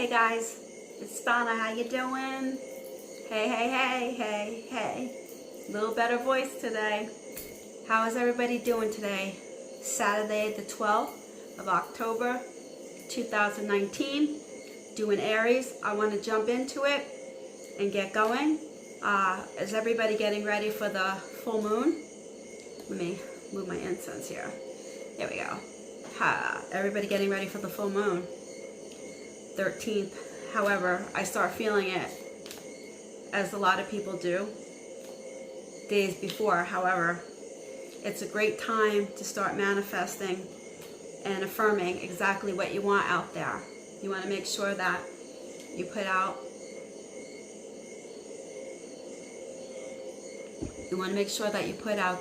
Hey guys, it's Donna. How you doing? Hey, hey, hey, hey, hey. Little better voice today. How is everybody doing today? Saturday the 12th of October 2019. Doing Aries. I want to jump into it and get going. Is everybody getting ready for the full moon? Let me move my incense here. There we go. Everybody getting ready for the full moon. 13th. However, I start feeling it, as a lot of people do, days before. However, it's a great time to start manifesting and affirming exactly what you want out there. You want to make sure that you put out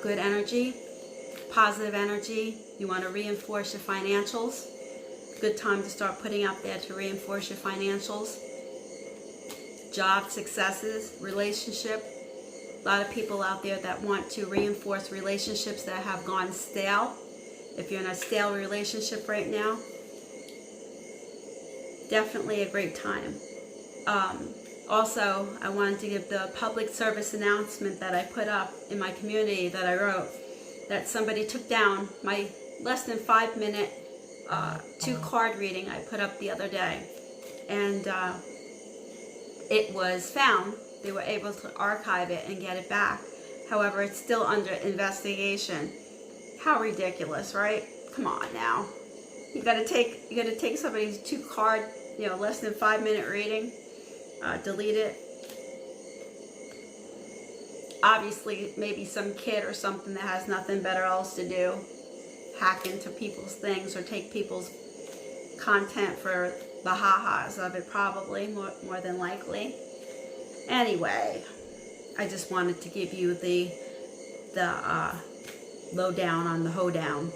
good energy, positive energy. You want to reinforce your financials. Good time to start putting out there to reinforce your financials. Job successes, relationship. A lot of people out there that want to reinforce relationships that have gone stale. If you're in a stale relationship right now, definitely a great time. Also, I wanted to give the public service announcement that I put up in my community that I wrote, that somebody took down my less than 5-minute 2-card reading I put up the other day, and it was found. They were able to archive it and get it back. However, it's still under investigation. How ridiculous, right? Come on now. You gotta take somebody's 2-card, less than 5-minute reading, delete it. Obviously, maybe some kid or something that has nothing better else to do, hack into people's things or take people's content for the ha-has of it, probably, more than likely. Anyway, I just wanted to give you the lowdown on the hoedown.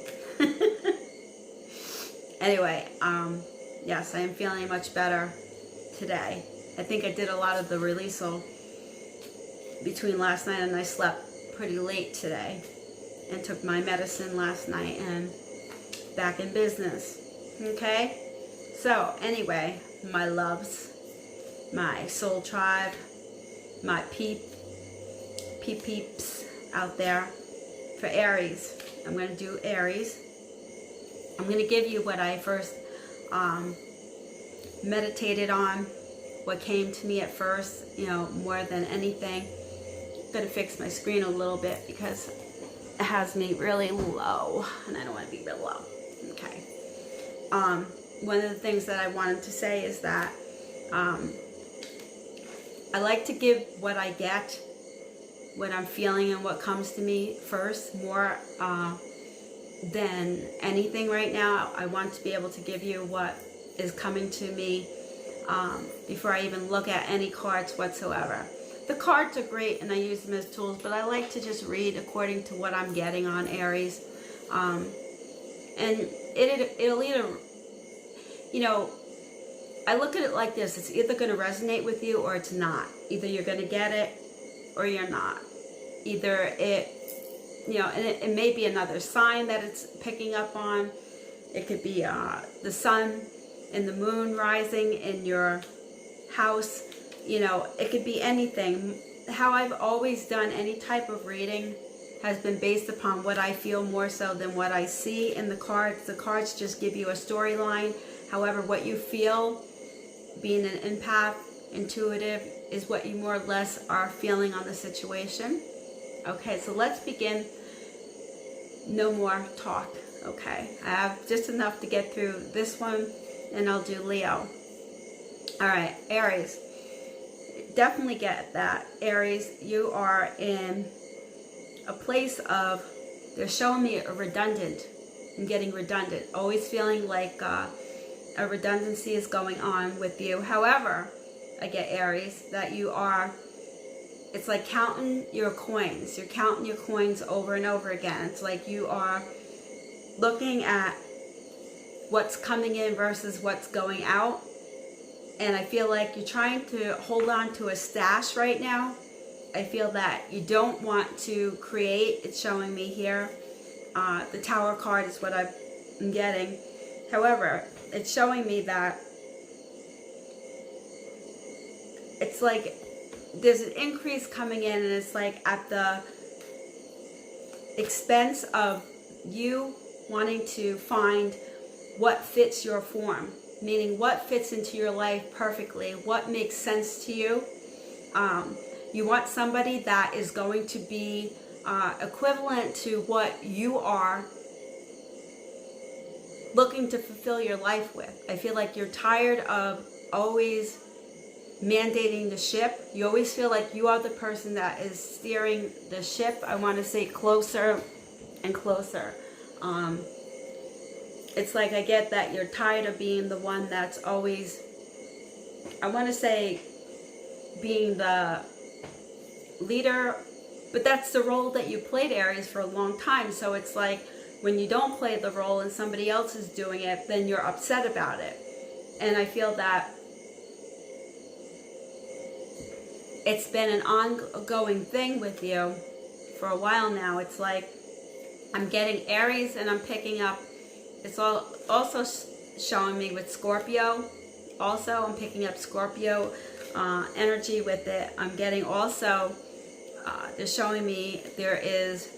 Anyway, yes, I am feeling much better today. I think I did a lot of the releasal between last night, and I slept pretty late today and took my medicine last night and back in business. Okay? So, anyway, my loves, my soul tribe, my peeps out there, for Aries. I'm going to do Aries. I'm going to give you what I first meditated on, what came to me at first, more than anything. I'm going to fix my screen a little bit because it has me really low, and I don't want to be real low. Okay. One of the things that I wanted to say is that I like to give what I get, what I'm feeling and what comes to me first, more than anything right now. I want to be able to give you what is coming to me before I even look at any cards whatsoever. The cards are great and I use them as tools, but I like to just read according to what I'm getting on Aries. And it'll either, I look at it like this: it's either going to resonate with you or it's not. Either you're going to get it or you're not. Either it, and it may be another sign that it's picking up on. It could be the sun and the moon rising in your house. It could be anything. How I've always done any type of reading has been based upon what I feel more so than what I see in the cards. The cards just give you a storyline. However, what you feel, being an empath, intuitive, is what you more or less are feeling on the situation. Okay, so let's begin. No more talk. Okay, I have just enough to get through this one, and I'll do Leo. All right, Aries. Definitely get that. Aries, you are in a place of, they're showing me a redundant. I'm getting redundant. Always feeling like a redundancy is going on with you. However, I get, Aries, that you are, it's like counting your coins. You're counting your coins over and over again. It's like you are looking at what's coming in versus what's going out. And I feel like you're trying to hold on to a stash right now. I feel that you don't want to create. It's showing me here. The Tower card is what I'm getting. However, it's showing me that it's like there's an increase coming in, and it's like at the expense of you wanting to find what fits your form, meaning what fits into your life perfectly, what makes sense to you. You want somebody that is going to be equivalent to what you are looking to fulfill your life with. I feel like you're tired of always mandating the ship. You always feel like you are the person that is steering the ship. I want to say closer and closer. It's like I get that you're tired of being the one that's always, I want to say, being the leader, but that's the role that you played, Aries, for a long time. So it's like when you don't play the role and somebody else is doing it, then you're upset about it. And I feel that it's been an ongoing thing with you for a while now. It's like I'm getting Aries, and I'm picking up, it's also showing me with Scorpio. Also, I'm picking up Scorpio energy with it. I'm getting also, they're showing me there is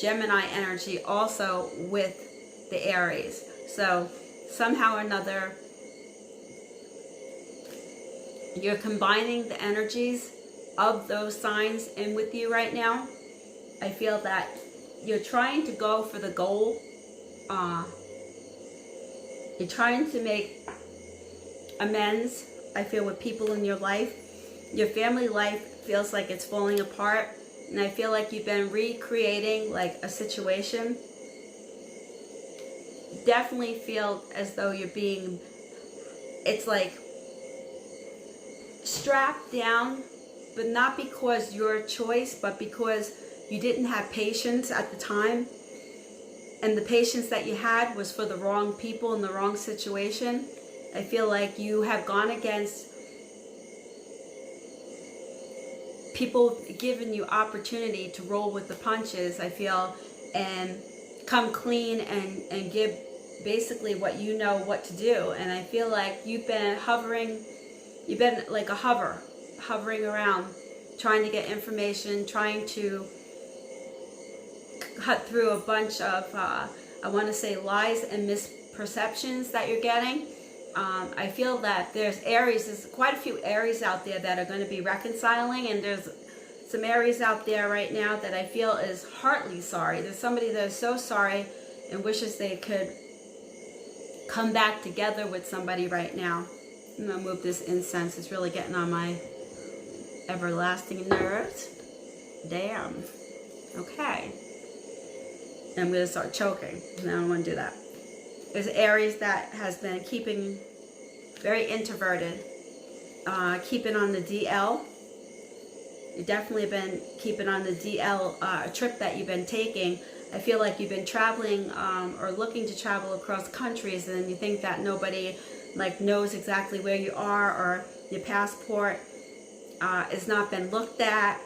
Gemini energy also with the Aries. So somehow or another, you're combining the energies of those signs in with you right now. I feel that you're trying to go for the goal. You're trying to make amends, I feel, with people in your life. Your family life feels like it's falling apart, and I feel like you've been recreating like a situation. Definitely feel as though you're being, it's like strapped down, but not because your choice, but because you didn't have patience at the time. And the patience that you had was for the wrong people in the wrong situation. I feel like you have gone against people giving you opportunity to roll with the punches, I feel, and come clean and give basically what you know what to do. And I feel like you've been hovering, you've been like a hovering around, trying to get information, trying to cut through a bunch of, I want to say, lies and misperceptions that you're getting. I feel that there's quite a few Aries out there that are going to be reconciling, and there's some Aries out there right now that I feel is heartily sorry. There's somebody that is so sorry and wishes they could come back together with somebody right now. I'm going to move this incense. It's really getting on my everlasting nerves. Damn. Okay. I'm going to start choking. And I don't want to do that. There's Aries that has been keeping very introverted, keeping on the DL. You've definitely been keeping on the DL trip that you've been taking. I feel like you've been traveling or looking to travel across countries, and you think that nobody like knows exactly where you are, or your passport has not been looked at.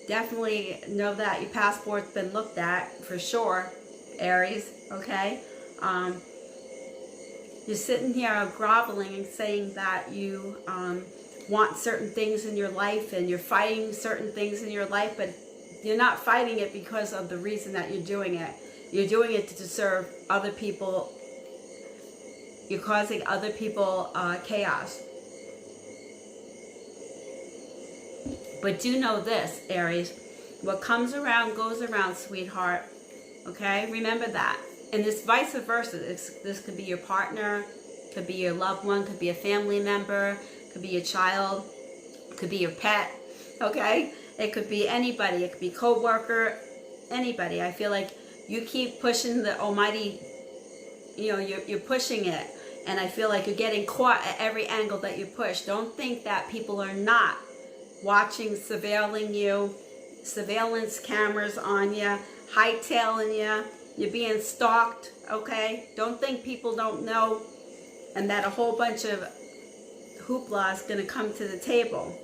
Definitely know that your passport's been looked at for sure, Aries, okay? You're sitting here groveling and saying that you want certain things in your life, and you're fighting certain things in your life, but you're not fighting it because of the reason that you're doing it. You're doing it to serve other people. You're causing other people chaos. But do know this, Aries. What comes around goes around, sweetheart. Okay? Remember that. And this vice versa. This could be your partner, could be your loved one, could be a family member, could be your child, could be your pet. Okay? It could be anybody. It could be co-worker, anybody. I feel like you keep pushing the almighty, you know, you're pushing it. And I feel like you're getting caught at every angle that you push. Don't think that people are not watching, surveilling you, surveillance cameras on you, hightailing you. You're being stalked, okay? Don't think people don't know, and that a whole bunch of hoopla is going to come to the table.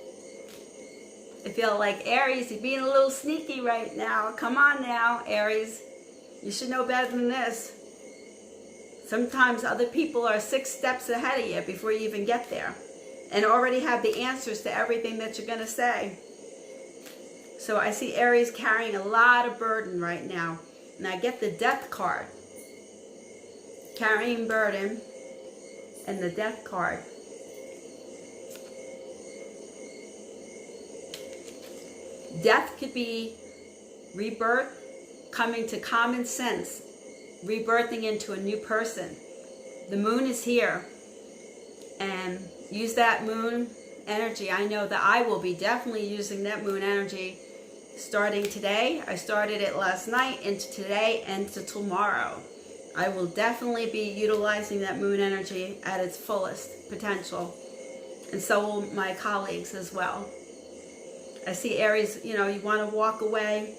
I feel like, Aries, you're being a little sneaky right now. Come on now, Aries. You should know better than this. Sometimes other people are 6 steps ahead of you before you even get there. and already have the answers to everything that you're going to say. So I see Aries carrying a lot of burden right now. And I get the Death card. Carrying burden and the Death card. Death could be rebirth, coming to common sense, rebirthing into a new person. The moon is here, and use that moon energy. I know that I will be definitely using that moon energy starting today. I started it last night, into today, and to tomorrow. I will definitely be utilizing that moon energy at its fullest potential, and so will my colleagues as well. I see Aries, you know, you want to walk away,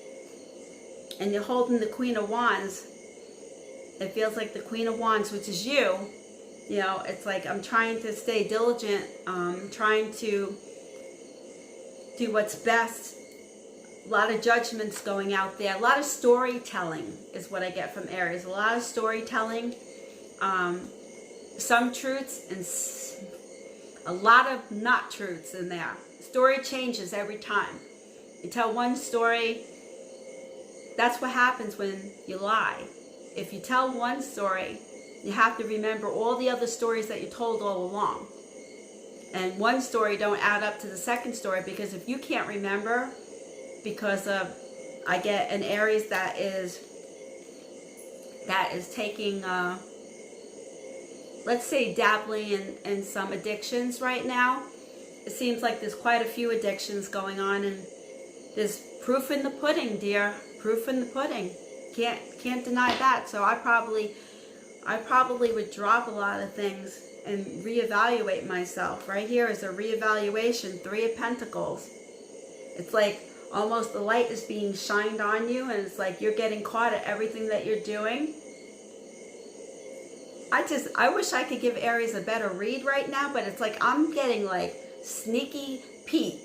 and you're holding the Queen of Wands. It feels like the Queen of Wands, which is you. You know, it's like I'm trying to stay diligent, trying to do what's best. A lot of judgments going out there. A lot of storytelling is what I get from Aries. A lot of storytelling. Some truths and a lot of not truths in there. Story changes every time. You tell one story. That's what happens when you lie. If you tell one story, you have to remember all the other stories that you told all along. And one story don't add up to the second story, because if you can't remember, because of, I get an Aries that is taking, let's say, dabbling in some addictions right now. It seems like there's quite a few addictions going on, and there's proof in the pudding, dear. Proof in the pudding. Can't deny that. So I probably would drop a lot of things and reevaluate myself. Right here is a reevaluation. 3 of Pentacles. It's like almost the light is being shined on you, and it's like you're getting caught at everything that you're doing. I wish I could give Aries a better read right now, but it's like I'm getting like Sneaky Pete.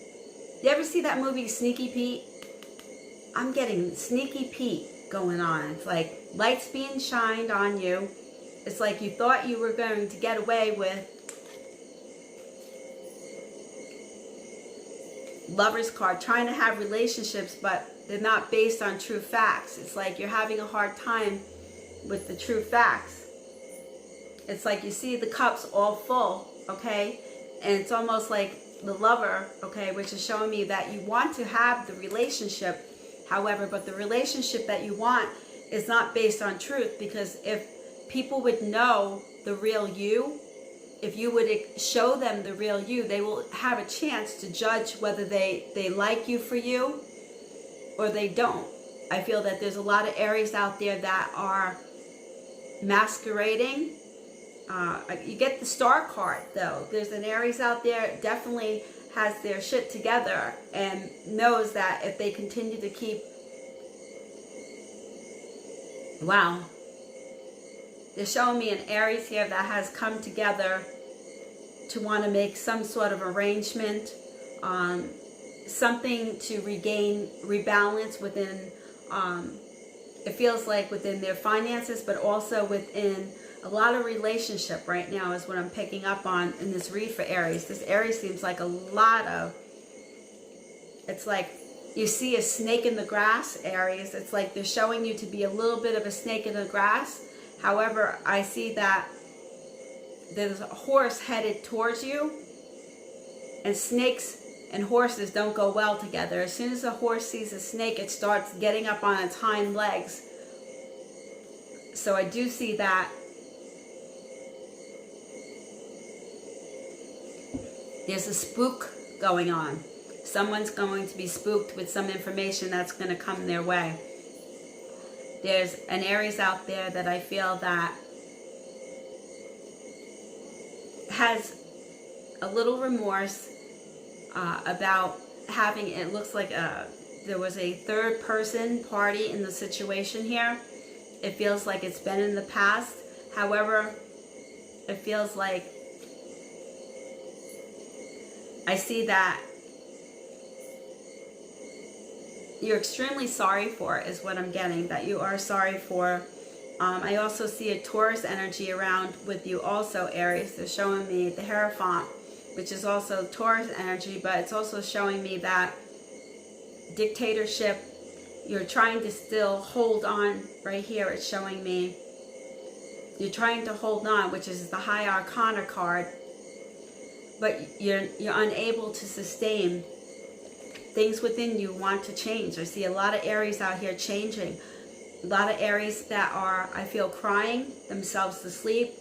You ever see that movie Sneaky Pete? I'm getting Sneaky Pete going on. It's like lights being shined on you. It's like you thought you were going to get away with Lover's card, trying to have relationships, but they're not based on true facts. It's like you're having a hard time with the true facts. It's like you see the cups all full, okay? And it's almost like the Lover, okay, which is showing me that you want to have the relationship, however, but the relationship that you want is not based on truth, because if people would know the real you, if you would show them the real you, they will have a chance to judge whether they like you for you or they don't. I feel that there's a lot of Aries out there that are masquerading. You get the Star card, though. There's an Aries out there definitely has their shit together and knows that if they continue to keep... Wow. They're showing me an Aries here that has come together to want to make some sort of arrangement, something to rebalance within, it feels like within their finances, but also within a lot of relationship right now is what I'm picking up on in this read for Aries. This Aries seems like a lot of, it's like you see a snake in the grass, Aries. It's like they're showing you to be a little bit of a snake in the grass. However, I see that there's a horse headed towards you, and snakes and horses don't go well together. As soon as a horse sees a snake, it starts getting up on its hind legs. So I do see that. There's a spook going on. Someone's going to be spooked with some information that's going to come their way. There's an Aries out there that I feel that has a little remorse about having, it looks like there was a third person party in the situation here. It feels like it's been in the past. However, it feels like I see that you're extremely sorry for it, is what I'm getting, that you are sorry for. I also see a Taurus energy around with you also, Aries. They're showing me the Hierophant, which is also Taurus energy, but it's also showing me that dictatorship, you're trying to still hold on. Right here it's showing me you're trying to hold on, which is the High Arcana card, but you're unable to sustain. Things within you want to change. I see a lot of Aries out here changing. A lot of Aries that are, I feel, crying themselves to sleep.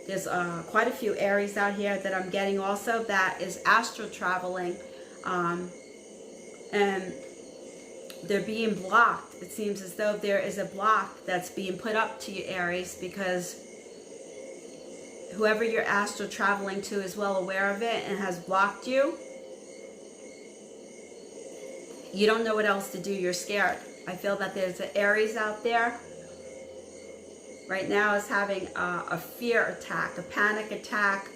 There's quite a few Aries out here that I'm getting also that is astral traveling. And they're being blocked. It seems as though there is a block that's being put up to you, Aries, because whoever you're astral traveling to is well aware of it and has blocked you. You don't know what else to do. You're scared. I feel that there's an Aries out there right now is having a fear attack, a panic attack,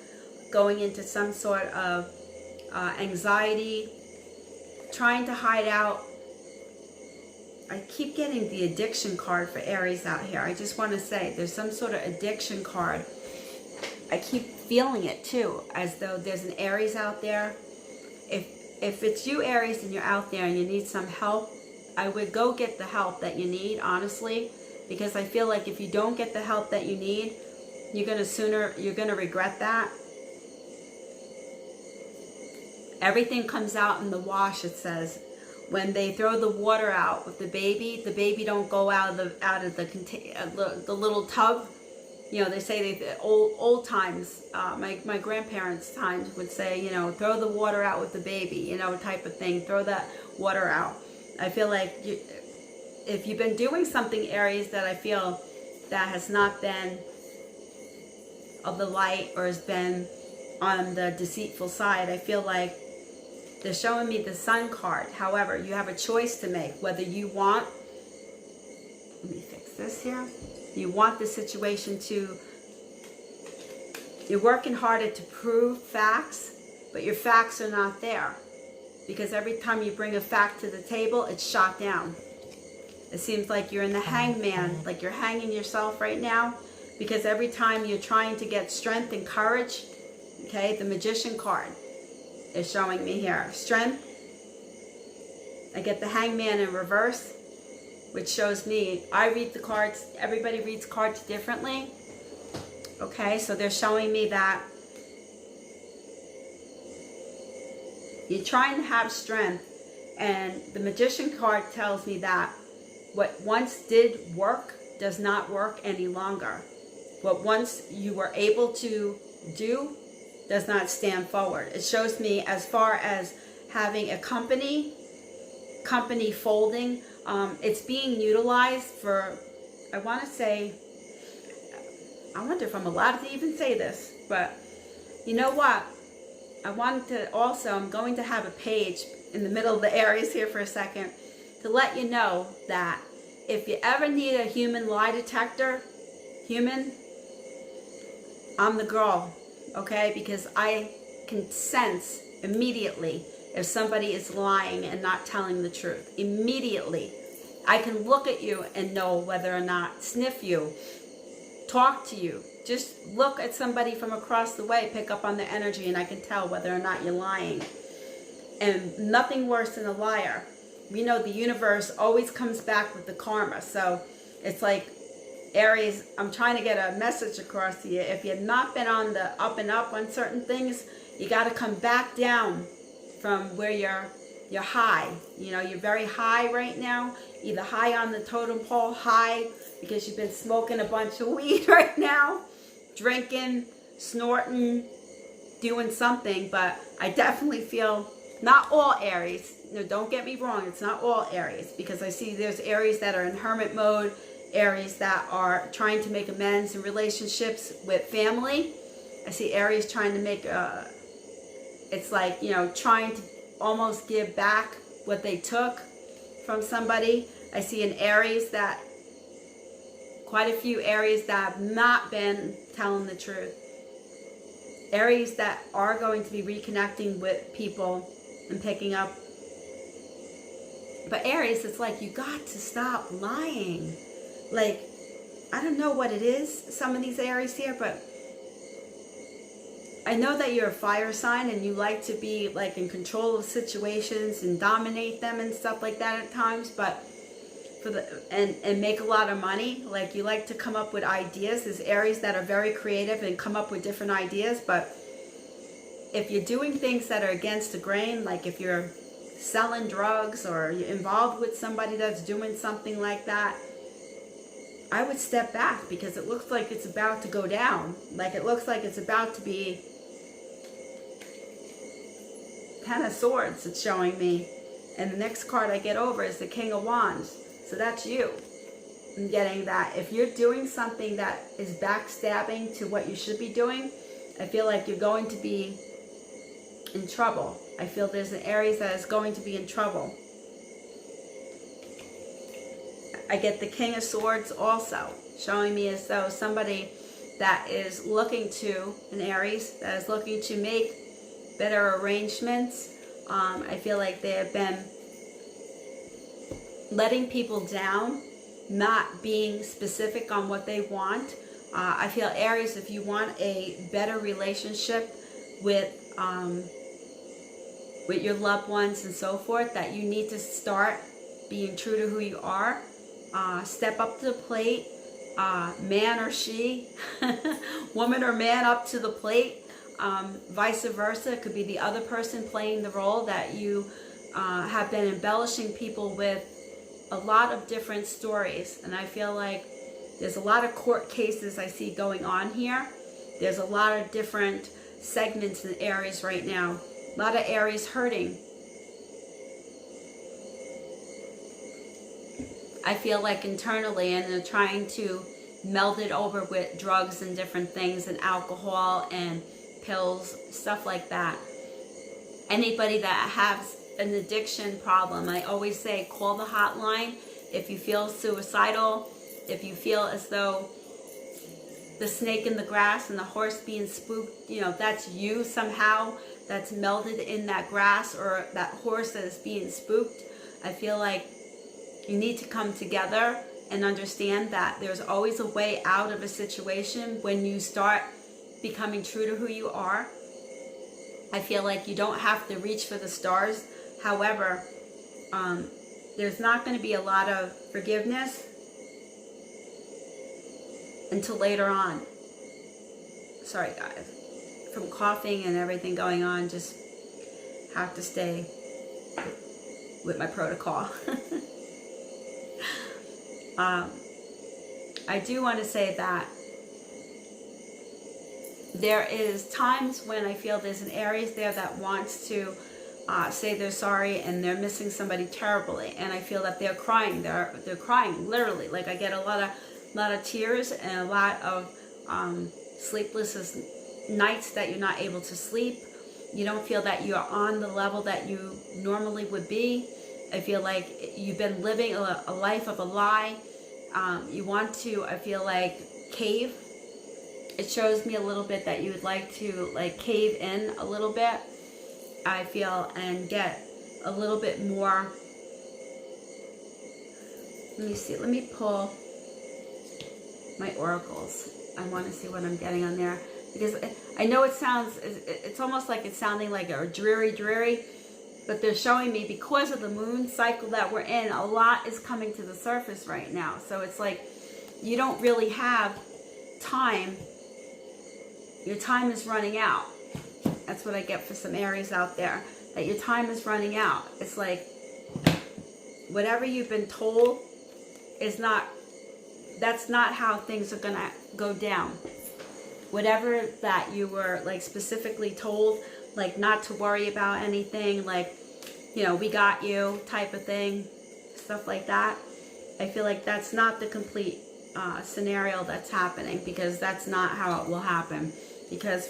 going into some sort of anxiety, trying to hide out. I keep getting the addiction card for Aries out here. I just want to say there's some sort of addiction card. I keep feeling it too, as though there's an Aries out there. If it's you, Aries, and you're out there and you need some help, I would go get the help that you need, honestly, because I feel like if you don't get the help that you need, you're gonna regret that. Everything comes out in the wash, it says. When they throw the water out with the baby don't go out of the little tub. You know, they say old times, my grandparents' times would say, you know, throw the water out with the baby, you know, type of thing. Throw that water out. I feel like if you've been doing something, Aries, that I feel that has not been of the light or has been on the deceitful side, I feel like they're showing me the Sun card. However, you have a choice to make whether you want, let me fix this here. You want the situation to, you're working harder to prove facts, but your facts are not there. Because every time you bring a fact to the table, it's shot down. It seems like you're in the hangman, like you're hanging yourself right now, because every time you're trying to get strength and courage, okay, the Magician card is showing me here. Strength. I get the hangman in reverse, which shows me, I read the cards, everybody reads cards differently. Okay, so they're showing me that you're trying to have strength, and the Magician card tells me that what once did work does not work any longer. What once you were able to do does not stand forward. It shows me as far as having a company folding, it's being utilized for, I want to say, I wonder if I'm allowed to even say this, but you know what? I wanted to also, I'm going to have a page in the middle of the Aries here for a second to let you know that if you ever need a human lie detector, I'm the girl, okay? Because I can sense immediately if somebody is lying and not telling the truth. Immediately. I can look at you and know whether or not, sniff you, talk to you. Just look at somebody from across the way, pick up on their energy, and I can tell whether or not you're lying. And nothing worse than a liar. We know the universe always comes back with the karma. So it's like, Aries, I'm trying to get a message across to you. If you've not been on the up and up on certain things, you got to come back down from where you're high. You know, you're very high right now. Either high on the totem pole, high because you've been smoking a bunch of weed right now, drinking, snorting, doing something. But I definitely feel, not all Aries, no, don't get me wrong, it's not all Aries, because I see there's Aries that are in hermit mode, Aries that are trying to make amends in relationships with family. I see Aries trying to make it's like, you know, trying to almost give back what they took from somebody. I see an Aries that, quite a few Aries that have not been telling the truth. Aries that are going to be reconnecting with people and picking up. But Aries, it's like, you got to stop lying. Like, I don't know what it is, some of these Aries here, but I know that you're a fire sign and you like to be like in control of situations and dominate them and stuff like that at times, but and make a lot of money. Like you like to come up with ideas. There's Aries that are very creative and come up with different ideas, but if you're doing things that are against the grain, like if you're selling drugs or you're involved with somebody that's doing something like that, I would step back, because it looks like it's about to go down. Like it looks like it's about to be Ten of Swords, it's showing me. And the next card I get over is the King of Wands. So that's you. I'm getting that. If you're doing something that is backstabbing to what you should be doing, I feel like you're going to be in trouble. I feel there's an Aries that is going to be in trouble. I get the King of Swords also, showing me as though somebody that is looking to, an Aries, that is looking to make better arrangements. I feel like they have been letting people down, not being specific on what they want. I feel, Aries, if you want a better relationship with your loved ones and so forth, that you need to start being true to who you are. Step up to the plate, man or she, woman or man up to the plate. Vice versa, it could be the other person playing the role, that you have been embellishing people with a lot of different stories. And I feel like there's a lot of court cases I see going on here. There's a lot of different segments in Aries right now. A lot of Aries hurting. I feel like internally, and they're trying to meld it over with drugs and different things and alcohol and pills, stuff like that. Anybody that has an addiction problem, I always say call the hotline. If you feel suicidal, if you feel as though the snake in the grass and the horse being spooked, you know, that's you somehow, that's melded in that grass or that horse that is being spooked. I feel like you need to come together and understand that there's always a way out of a situation when you start becoming true to who you are. I feel like you don't have to reach for the stars. However, there's not going to be a lot of forgiveness until later on. Sorry guys, from coughing and everything going on, just have to stay with my protocol. I do want to say that there is times when I feel there's an Aries there that wants to say they're sorry, and they're missing somebody terribly, and I feel that they're crying. They're crying literally. Like I get a lot of tears and a lot of sleepless nights that you're not able to sleep. You don't feel that you're on the level that you normally would be. I feel like you've been living a life of a lie. You want to, I feel like, cave. It shows me a little bit that you would like to like cave in a little bit, I feel, and get a little bit more. Let me see. Let me pull my oracles. I want to see what I'm getting on there, because I know it sounds, it's almost like it's sounding like a dreary, but they're showing me, because of the moon cycle that we're in, a lot is coming to the surface right now. So it's like you don't really have time. Your time is running out. That's what I get for some Aries out there, that your time is running out. It's like whatever you've been told is not, that's not how things are gonna go down. Whatever that you were like specifically told, like not to worry about anything, like, you know, we got you type of thing, stuff like that. I feel like that's not the complete scenario that's happening, because that's not how it will happen. Because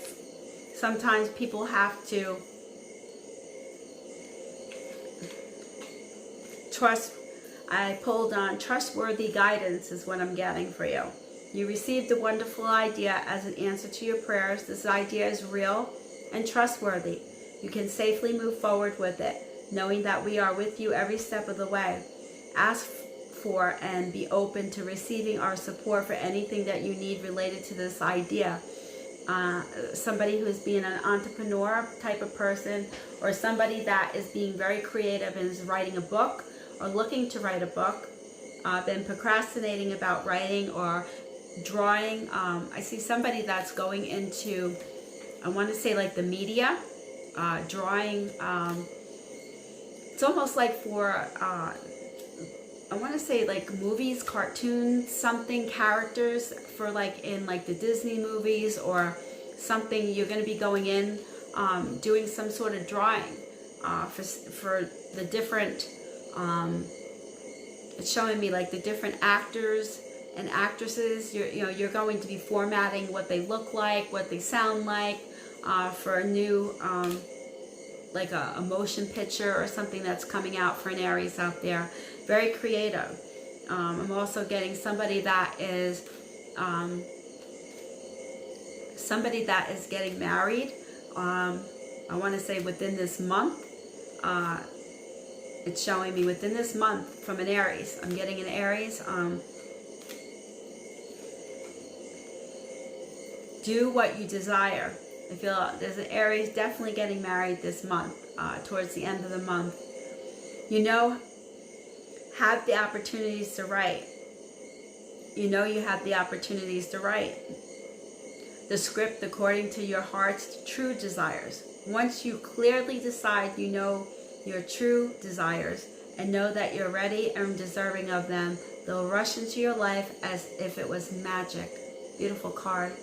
sometimes people have to trust. I pulled on trustworthy guidance is what I'm getting for you. You received a wonderful idea as an answer to your prayers. This idea is real and trustworthy. You can safely move forward with it, knowing that we are with you every step of the way. Ask for and be open to receiving our support for anything that you need related to this idea. somebody who's being an entrepreneur type of person, or somebody that is being very creative and is writing a book or looking to write a book, been procrastinating about writing or drawing. I see somebody that's going into, I want to say like the media, drawing. It's almost like for, I want to say like movies, cartoons, something, characters for like in like the Disney movies or something. You're going to be going in, doing some sort of drawing for the different, it's showing me like the different actors and actresses. You're going to be formatting what they look like, what they sound like, for a new, like a motion picture or something that's coming out for an Aries out there. Very creative. I'm also getting somebody that is getting married. I want to say within this month. It's showing me within this month from an Aries. I'm getting an Aries. Do what you desire. I feel there's an Aries definitely getting married this month, towards the end of the month. Have the opportunities to write. You have the opportunities to write. The script according to your heart's true desires. Once you clearly decide your true desires and know that you're ready and deserving of them, they'll rush into your life as if it was magic. Beautiful card.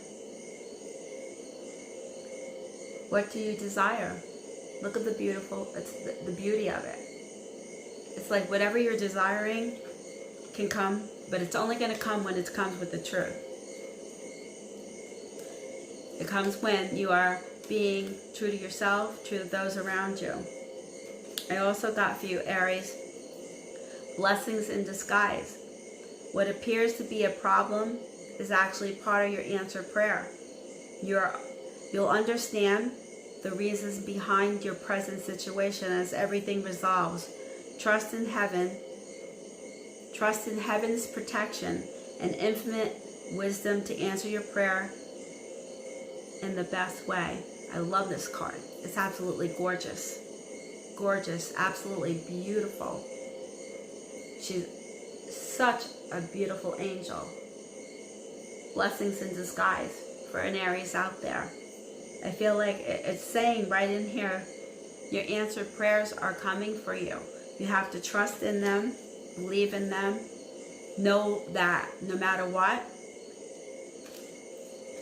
What do you desire? Look at the beauty of it. It's like whatever you're desiring can come, but it's only going to come when it comes with the truth. It comes when you are being true to yourself, true to those around you. I also got for you, Aries, blessings in disguise. What appears to be a problem is actually part of your answered prayer. You'll understand the reasons behind your present situation as everything resolves. Trust in heaven. Trust in heaven's protection and infinite wisdom to answer your prayer in the best way. I love this card. It's absolutely gorgeous. Gorgeous, absolutely beautiful. She's such a beautiful angel. Blessings in disguise for an Aries out there. I feel like it's saying right in here, your answered prayers are coming for you. You have to trust in them, believe in them, know that no matter what,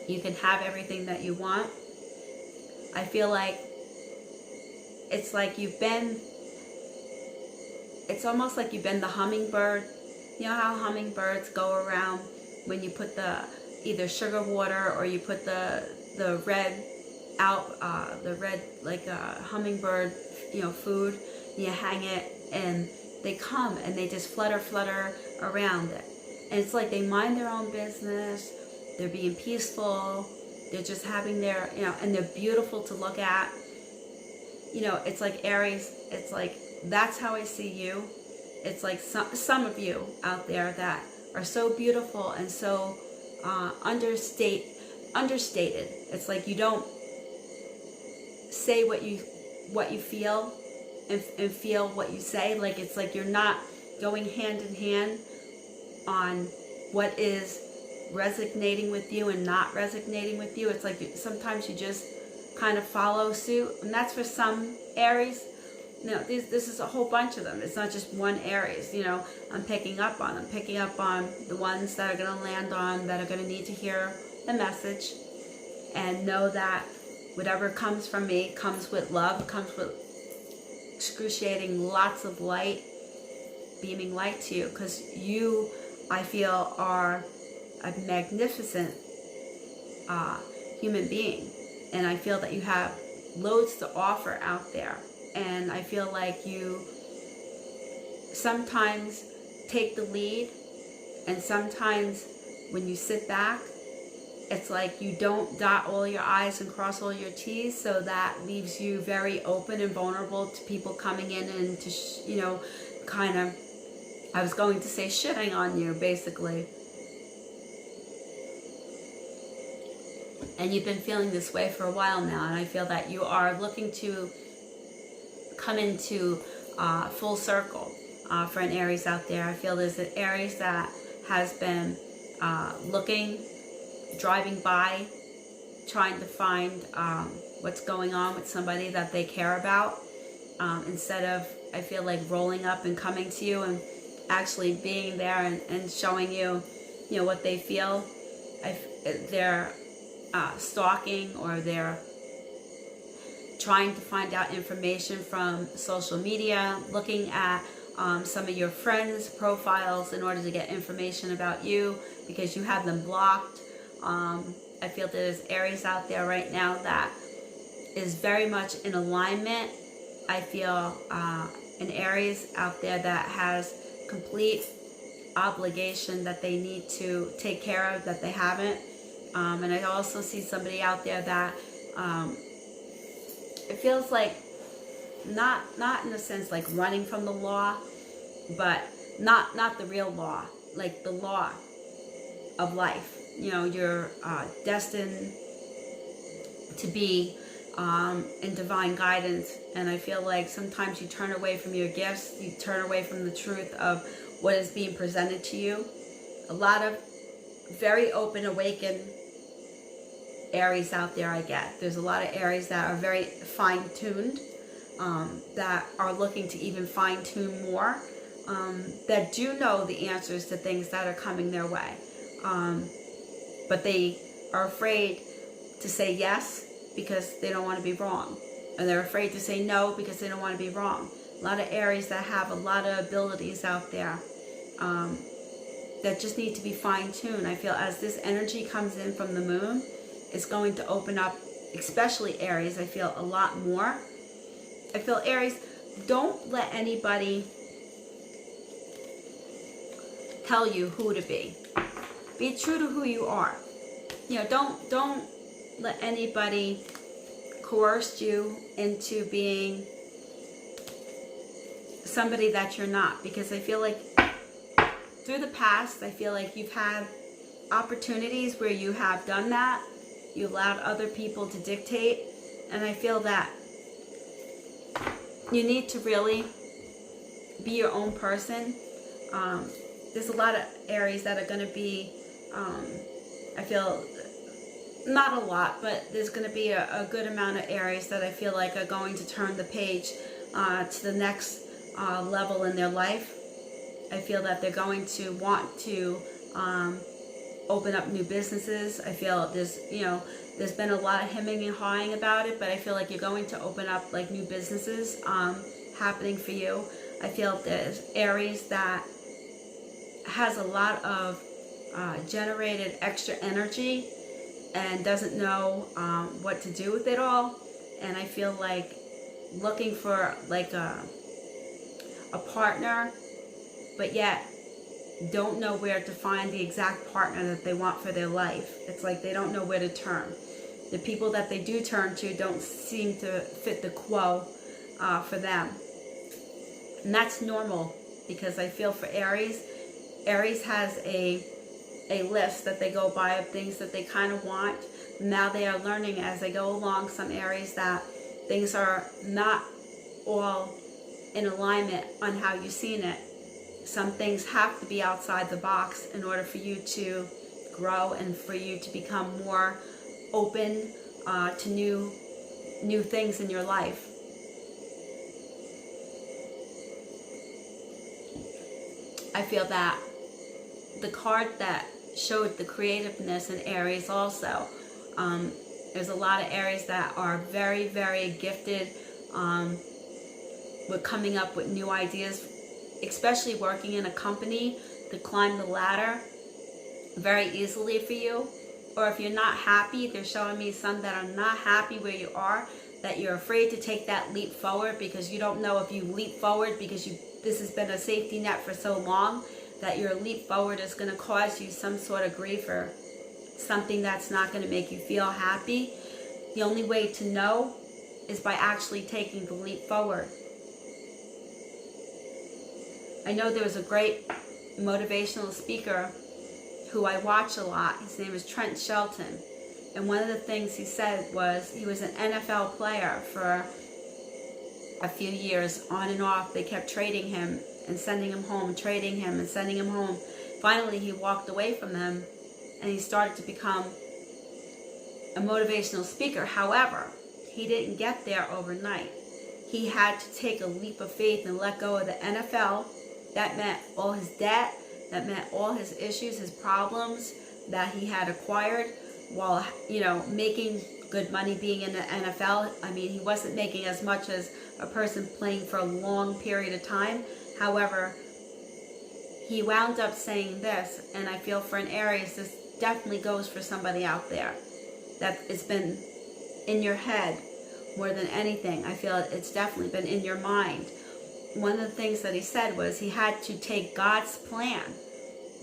you can have everything that you want. I feel like it's almost like you've been the hummingbird. You know how hummingbirds go around when you put the either sugar water or you put the red out, hummingbird, food, and you hang it and they come and they just flutter around it. And it's like they mind their own business. They're being peaceful. They're just having their, and they're beautiful to look at. It's like Aries. It's like, that's how I see you. It's like some of you out there that are so beautiful and so understated. It's like you don't say what you feel and feel what you say. Like it's like you're not going hand in hand on what is resonating with you and not resonating with you. It's like sometimes you just kind of follow suit, and that's for some Aries. This is a whole bunch of them. It's not just one Aries. I'm picking up on them. Picking up on the ones that are going to land on, that are going to need to hear the message and know that whatever comes from me comes with love, comes with excruciating lots of light, beaming light to you, because you, I feel, are a magnificent human being, and I feel that you have loads to offer out there. And I feel like you sometimes take the lead, and sometimes when you sit back, it's like you don't dot all your I's and cross all your T's, so that leaves you very open and vulnerable to people coming in and to, kind of, I was going to say shitting on you, basically. And you've been feeling this way for a while now, and I feel that you are looking to come into full circle for an Aries out there. I feel there's an Aries that has been looking, driving by, trying to find what's going on with somebody that they care about, instead of, I feel like, rolling up and coming to you and actually being there and showing you, you know, what they feel. They're stalking, or they're trying to find out information from social media, looking at some of your friends' profiles in order to get information about you because you have them blocked. I feel there's Aries out there right now that is very much in alignment. I feel an Aries out there that has complete obligation that they need to take care of that they haven't. And I also see somebody out there that it feels like not in a sense like running from the law, but not the real law, like the law of life. You know, you're destined to be in divine guidance, and I feel like sometimes you turn away from your gifts, you turn away from the truth of what is being presented to you. A lot of very open, awakened Aries out there I get. There's a lot of Aries that are very fine-tuned, that are looking to even fine-tune more, that do know the answers to things that are coming their way. But they are afraid to say yes because they don't want to be wrong. And they're afraid to say no because they don't want to be wrong. A lot of Aries that have a lot of abilities out there that just need to be fine-tuned. I feel as this energy comes in from the moon, it's going to open up, especially Aries, I feel a lot more. I feel Aries, don't let anybody tell you who to be. Be true to who you are. You know, don't let anybody coerce you into being somebody that you're not, because I feel like through the past, I feel like you've had opportunities where you have done that. You allowed other people to dictate, and I feel that you need to really be your own person. There's a lot of Aries that are going to be, I feel, not a lot, but there's going to be a good amount of Aries that I feel like are going to turn the page to the next level in their life. I feel that they're going to want to open up new businesses. I feel there's been a lot of hemming and hawing about it, but I feel like you're going to open up like new businesses happening for you. I feel there's Aries that has a lot of generated extra energy and doesn't know what to do with it all. And I feel like looking for like a partner, but yet don't know where to find the exact partner that they want for their life. It's like they don't know where to turn. The people that they do turn to don't seem to fit the quo for them. And that's normal, because I feel for Aries has a list that they go by of things that they kind of want. Now they are learning as they go along, some Aries, that things are not all in alignment on how you've seen it. Some things have to be outside the box in order for you to grow and for you to become more open to new things in your life. I feel that the card that showed the creativeness in Aries also, there's a lot of Aries that are very, very gifted with coming up with new ideas, especially working in a company, to climb the ladder very easily for you. Or if you're not happy, they're showing me some that are not happy where you are, that you're afraid to take that leap forward because you don't know if you leap forward because this has been a safety net for so long, that your leap forward is going to cause you some sort of grief or something that's not going to make you feel happy. The only way to know is by actually taking the leap forward. I know there was a great motivational speaker who I watch a lot. His name is Trent Shelton. And one of the things he said was he was an NFL player for a few years, on and off. They kept trading him and sending him home, trading him and sending him home. Finally, he walked away from them and he started to become a motivational speaker. However, he didn't get there overnight. He had to take a leap of faith and let go of the NFL. That meant all his debt. That meant all his issues, his problems that he had acquired while, you know, making good money being in the NFL. I mean, he wasn't making as much as a person playing for a long period of time. However, he wound up saying this, and I feel for an Aries, this definitely goes for somebody out there that it's been in your head more than anything. I feel it's definitely been in your mind. One of the things that he said was he had to take God's plan.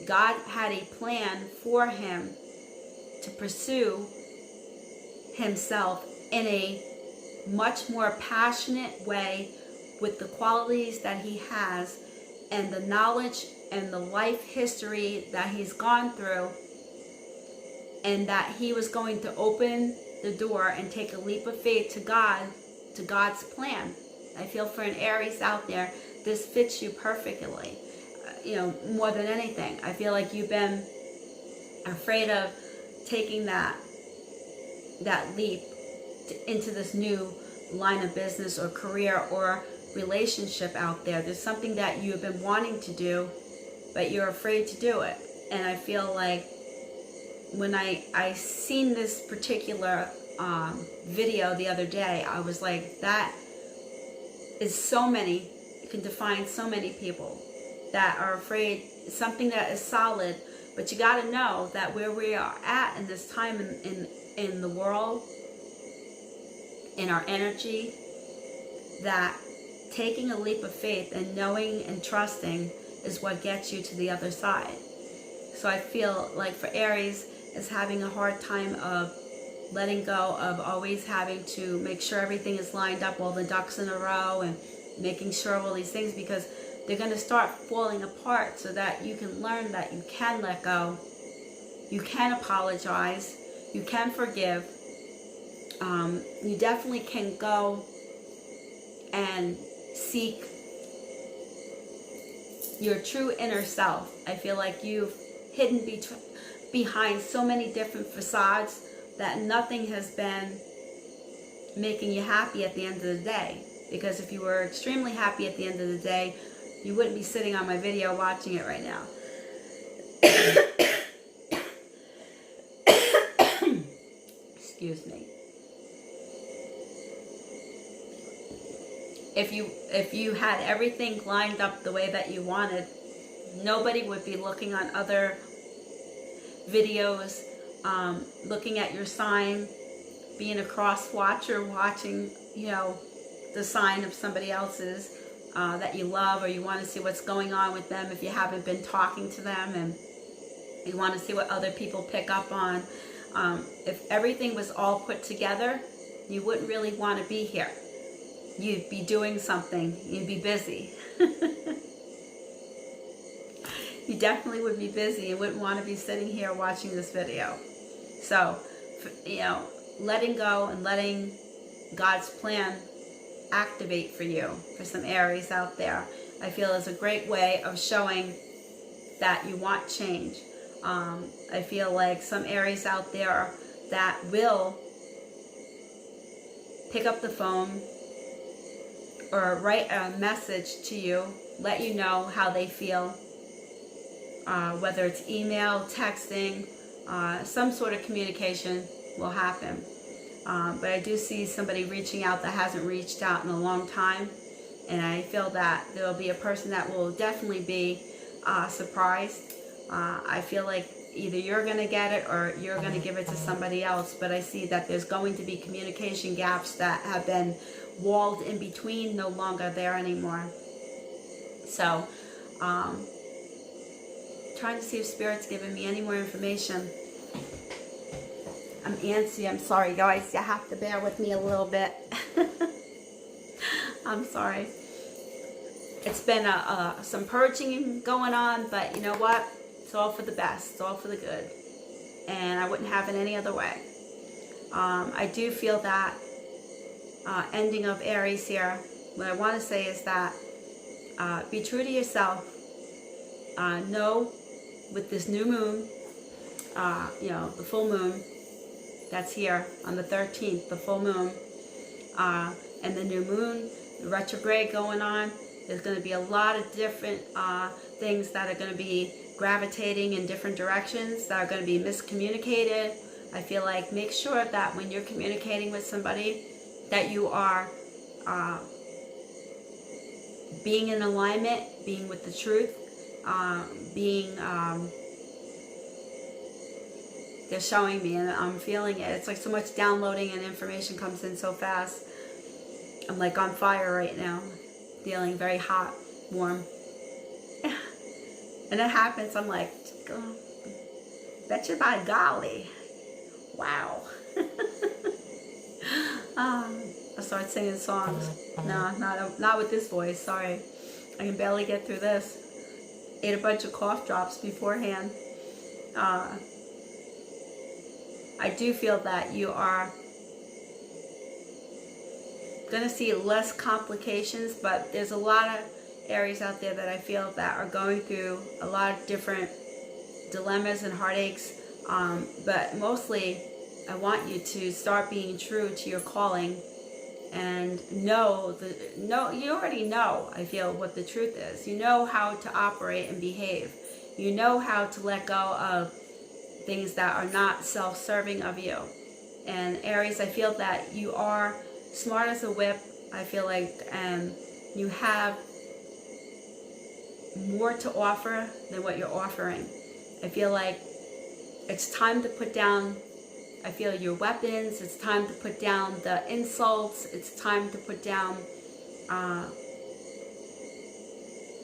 God had a plan for him to pursue himself in a much more passionate way with the qualities that he has and the knowledge and the life history that he's gone through, and that he was going to open the door and take a leap of faith to God, to God's plan. I feel for an Aries out there, this fits you perfectly. You know, more than anything, I feel like you've been afraid of taking that leap into this new line of business or career or relationship out there. There's something that you've been wanting to do, but you're afraid to do it. And I feel like when I seen this particular video the other day, I was like, that is so many, it can define so many people that are afraid, something that is solid. But you got to know that where we are at in this time in the world, in our energy, that taking a leap of faith and knowing and trusting is what gets you to the other side. So I feel like for Aries is having a hard time of letting go of always having to make sure everything is lined up, all the ducks in a row, and making sure all these things, because they're going to start falling apart, so that you can learn that you can let go, you can apologize, you can forgive, you definitely can go and seek your true inner self. I feel like you've hidden behind so many different facades that nothing has been making you happy at the end of the day. Because if you were extremely happy at the end of the day, you wouldn't be sitting on my video watching it right now. Excuse me. If you had everything lined up the way that you wanted, nobody would be looking on other videos, looking at your sign, being a cross watcher, watching, you know, the sign of somebody else's that you love, or you want to see what's going on with them if you haven't been talking to them, and you want to see what other people pick up on. If everything was all put together, you wouldn't really want to be here. You'd be doing something. You'd be busy. You definitely would be busy. You wouldn't want to be sitting here watching this video. So, you know, letting go and letting God's plan activate for you, for some Aries out there, I feel is a great way of showing that you want change. I feel like some Aries out there that will pick up the phone or write a message to you, let you know how they feel, whether it's email, texting, some sort of communication will happen. But I do see somebody reaching out that hasn't reached out in a long time, and I feel that there will be a person that will definitely be surprised. I feel like either you're going to get it or you're going to give it to somebody else, but I see that there's going to be communication gaps that have been walled in between, no longer there anymore. So, trying to see if Spirit's giving me any more information. I'm antsy. I'm sorry, guys. You have to bear with me a little bit. I'm sorry. It's been some purging going on, but you know what? It's all for the best. It's all for the good. And I wouldn't have it any other way. I do feel that ending of Aries here. What I want to say is that be true to yourself. Know with this new moon, you know, the full moon that's here on the 13th, the full moon, and the new moon, the retrograde going on, there's going to be a lot of different things that are going to be gravitating in different directions, that are going to be miscommunicated. I feel like make sure that when you're communicating with somebody that you are being in alignment, being with the truth, being, they're showing me and I'm feeling it. It's like so much downloading and information comes in so fast. I'm like on fire right now, feeling very hot, warm. And it happens, I'm like, oh, betcha by golly. Wow. I start singing songs. No, not with this voice, sorry. I can barely get through this. Ate a bunch of cough drops beforehand. I do feel that you are going to see less complications, but there's a lot of Aries out there that I feel that are going through a lot of different dilemmas and heartaches, but mostly I want you to start being true to your calling and know you already know, I feel, what the truth is. You know how to operate and behave. You know how to let go of things that are not self-serving of you. And Aries, I feel that you are smart as a whip. I feel like you have more to offer than what you're offering. I feel like it's time to put down, I feel, your weapons. It's time to put down the insults. It's time to put down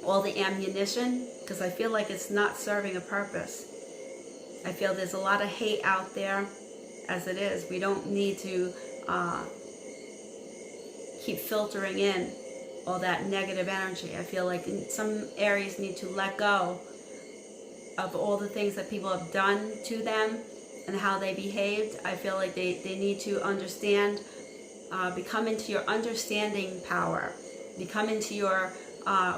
all the ammunition, because I feel like it's not serving a purpose. I feel there's a lot of hate out there as it is. We don't need to keep filtering in all that negative energy. I feel like some Aries need to let go of all the things that people have done to them and how they behaved. I feel like they need to understand, become into your understanding power, become into your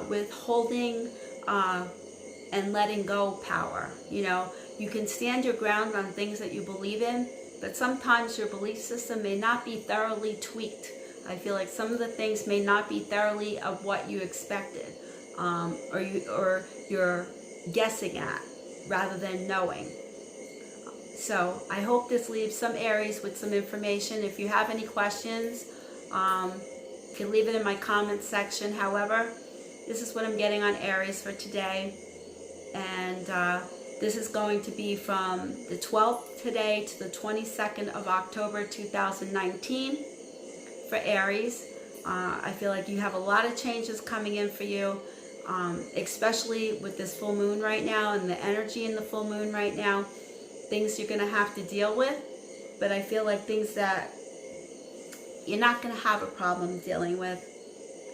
withholding and letting go power. You know, you can stand your ground on things that you believe in, but sometimes your belief system may not be thoroughly tweaked. I feel like some of the things may not be thoroughly of what you expected, or you're guessing at rather than knowing. So I hope this leaves some Aries with some information. If you have any questions, you can leave it in my comments section. However, this is what I'm getting on Aries for today. And this is going to be from the 12th today to the 22nd of October 2019 for Aries. I feel like you have a lot of changes coming in for you, especially with this full moon right now and the energy in the full moon right now. Things you're going to have to deal with, but I feel like things that you're not going to have a problem dealing with.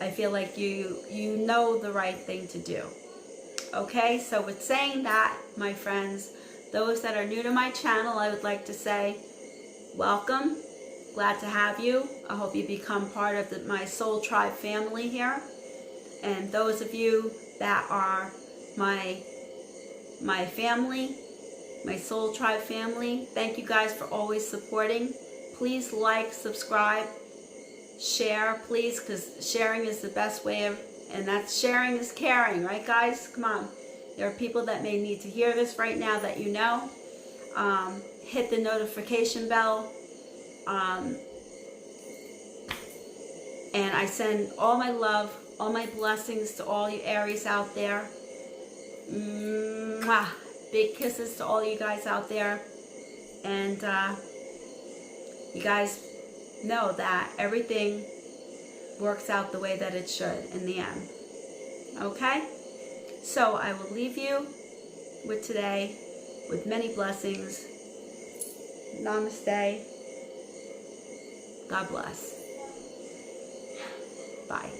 I feel like you know the right thing to do. Okay, so with saying that, my friends, those that are new to my channel, I would like to say welcome. Glad to have you. I hope you become part of my Soul Tribe family here. And those of you that are my family, my Soul Tribe family, thank you guys for always supporting. Please like, subscribe, share, please, because sharing is the best way of, and that's sharing is caring, right guys? Come on. There are people that may need to hear this right now that you know. Hit the notification bell. And I send all my love, all my blessings to all you Aries out there. Mwah. Big kisses to all you guys out there. And you guys know that everything works out the way that it should in the end. Okay? So I will leave you with today with many blessings. Namaste. God bless. Bye.